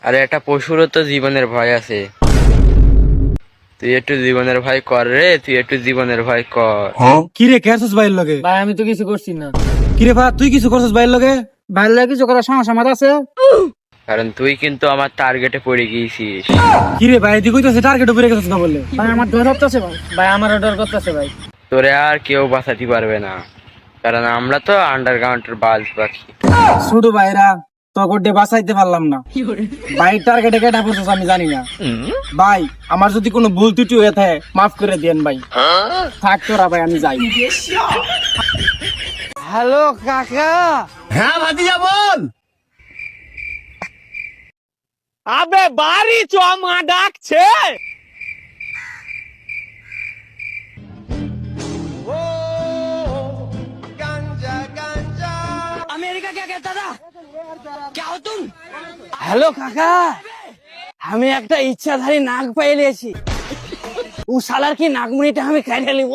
আরে একটা পশুরও তো জীবনের ভয় আছে। তুই একটু জীবনের ভয় কর রে, তুই একটু জীবনের ভয় কর। কি রে কেসস বাইর লগে? ভাই আমি তো কিছু করছি না। কি রে ভাই তুই কিছু করছিস বাইর লগে? ভাই লাগে কিছু করার সমস্যা আমার আছে। কারণ তুই কিন্তু আমার টার্গেটে পড়ে গিয়েছিস। কি রে ভাই তুই কইতাছিস টার্গেট উপরে গেছিস না বললে? ভাই আমার ডর করতেছে ভাই। ভাই আমার ডর করতেছে ভাই। তোরে আর কেউ বাঁচাতে পারবে না, কারণ আমরা তো আন্ডারগ্রাউন্ডের বাজ পাখি। শুধু ভাইরা তগড়ে বাঁচাইতে পারলাম না। ভাই টার্গেটে কেটা পড়ছিস আমি জানি না। ভাই আমার যদি কোনো ভুল ত্রুটি হয়ে থাকে মাফ করে দেন ভাই। থাক তোরা ভাই আমি যাই। হ্যালো কাকা। হ্যাঁ ভাতিজা বল। আবে বাড়ি চ, মা ডাকছে। अमेरिका क्या कहता था? क्या हो तुम? হ্যালো কাকা, আমি একটা ইচ্ছাধারী নাক পেয়ে নিয়েছি। ও শালার কি নাকমুনিটা আমি কেটে নিব।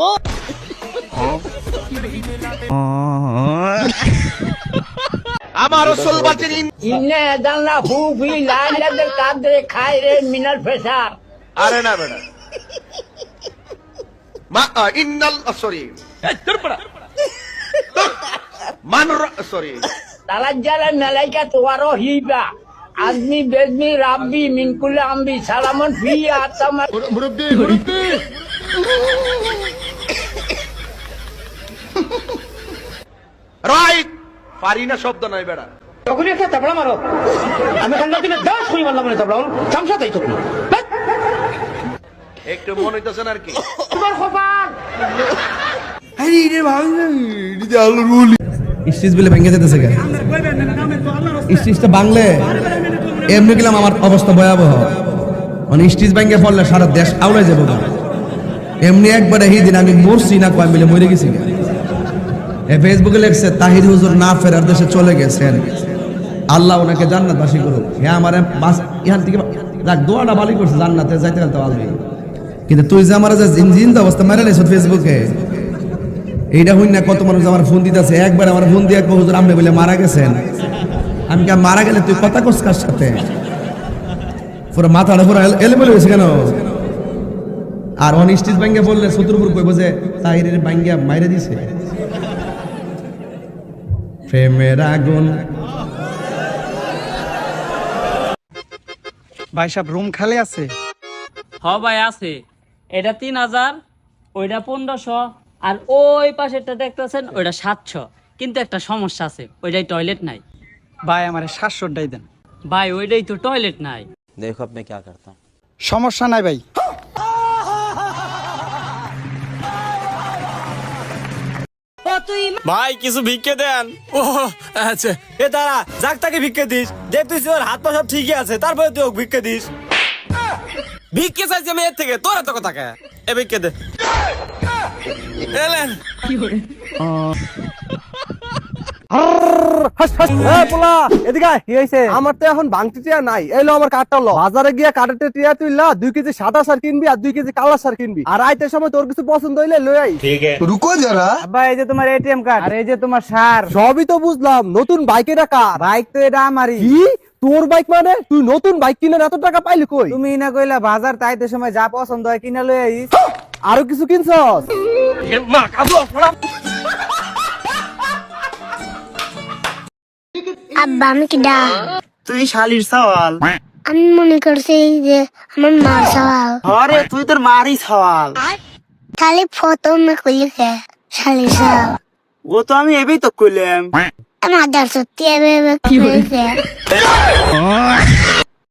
আমার রসুল বলছেন ইন্নে দাল্লা ফুফি লাইলাদের কাদরে খায় রে মিনাল ফেসার। আরে না বেটা মা ইন্নাল সরি মান সরি তালাজ্জালা মালাইকা তোয়ারো হিবা আজমি বেজমি রাব্বি মিন কুল্লি আমবি সালামুন ফি আতামা। মুরব্বি মুরব্বি রাইট পারি না শব্দ নাই বেটা। তখনই একটা তাবড়া মারো। আমি খান্না দিনে 10 কই মারলাম না তাবড়া চামচা তাই তো। একটু মনে হইতেছে না আর কি। তোমার খোপান স্টিচ বলে ভেঙে যেতেছে কেন? স্টিচটা বাংলে এমনি গেলাম আমার অবস্থা ভয়াবহ। মানে স্টিচ ভেঙে পড়লে সারা দেশ আউড়ে যাবো না। এমনি একবারে এই দিন আমি মরছি না কয় মিলে মরে গেছি। ফেসবুকে লেখছে তাহির হুজুর না ফেরার দেশে চলে গেছেন, আল্লাহ ওনাকে জান্নাতবাসী করুক। হ্যাঁ আমার এখান থেকে দেখ দোয়াটা ভালোই করছে, জান্নাতে যাইতে গেলে তো ভালোই। কিন্তু তুই যে আমার যে জিন্দা অবস্থা মেরে নিস ফেসবুকে, এইটা হইন না কত মানুষ আমার ফোন দিতেছে। একবার আমার ফোন দিয়ে হুজুর আপনি বলে মারা গেছেন। আমি কে মারা গেলে তুই কথা কস কার সাথে? পুরো মাথাটা পুরো এলোমেলো হয়েছে কেন? আর অনিষ্টিস ব্যাঙ্গে বললে শত্রুপুর কইব যে তাহিরের ব্যাঙ্গিয়া মাইরে দিছে। প্রেমের আগুন। ভাই সব রুম খালি আছে? হ ভাই আছে। এটা 3000, ওইটা 1500, আর ওই পাশেরটা দেখতেছেন ওইটা 700। কিন্তু একটা সমস্যা আছে, ওইটাই টয়লেট নাই। ভাই আমার 700টাই দেন। ভাই ওইটাই তো টয়লেট নাই। देखो अब मैं क्या करता हूँ। সমস্যা নাই ভাই। ভাই কিছু ভিক্ষে দেন। ও আচ্ছা, এ দাঁড়া যাক তাকে ভিক্ষে দিস। দেখ তুই ওর হাত পা সব ঠিকই আছে, তারপরে তুই ওকে ভিক্ষে দিস। ভিক্ষে চাইছি আমি এর থেকে, তোর এত কথা কে? এ ভিক্ষে দে। এলেন আমার তো এখন বাংটি টিয়া নাই। এলো আমার কাঠটা লো, বাজারে গিয়া কাঠেতে টিয়া তুইলা 2 কেজি সাদা সার কিনবি আর 2 কেজি কালা সার কিনবি। আর আইতের সময় তোর কিছু পছন্দ হইলে লই আই। রুকো যারা, ভাই এই যে তোমার এটিএম কার্ড আর এই যে তোমার সার। সবই তো বুঝলাম, নতুন বাইক এটা কার? বাইক তো এটা আমারই। কি তোর বাইক মানে? তুই নতুন বাইক কিনে এত টাকা পাইলি কই? তুমি না কইলা বাজার তাইতে সময় যা পছন্দ হয় কিনা লই আইস। আরো কিছু কিনছস? আব্বা আমি কিডা? তুই শালির সওয়াল। আমি মনে করছি যে আমার মার সওয়াল। আরে তুই তোর মারই সওয়াল। খালি ফটো মে কইছে শালি সওয়াল। ও তো আমি এবই তো কইলাম। আমার সত্যি এবে কইছে।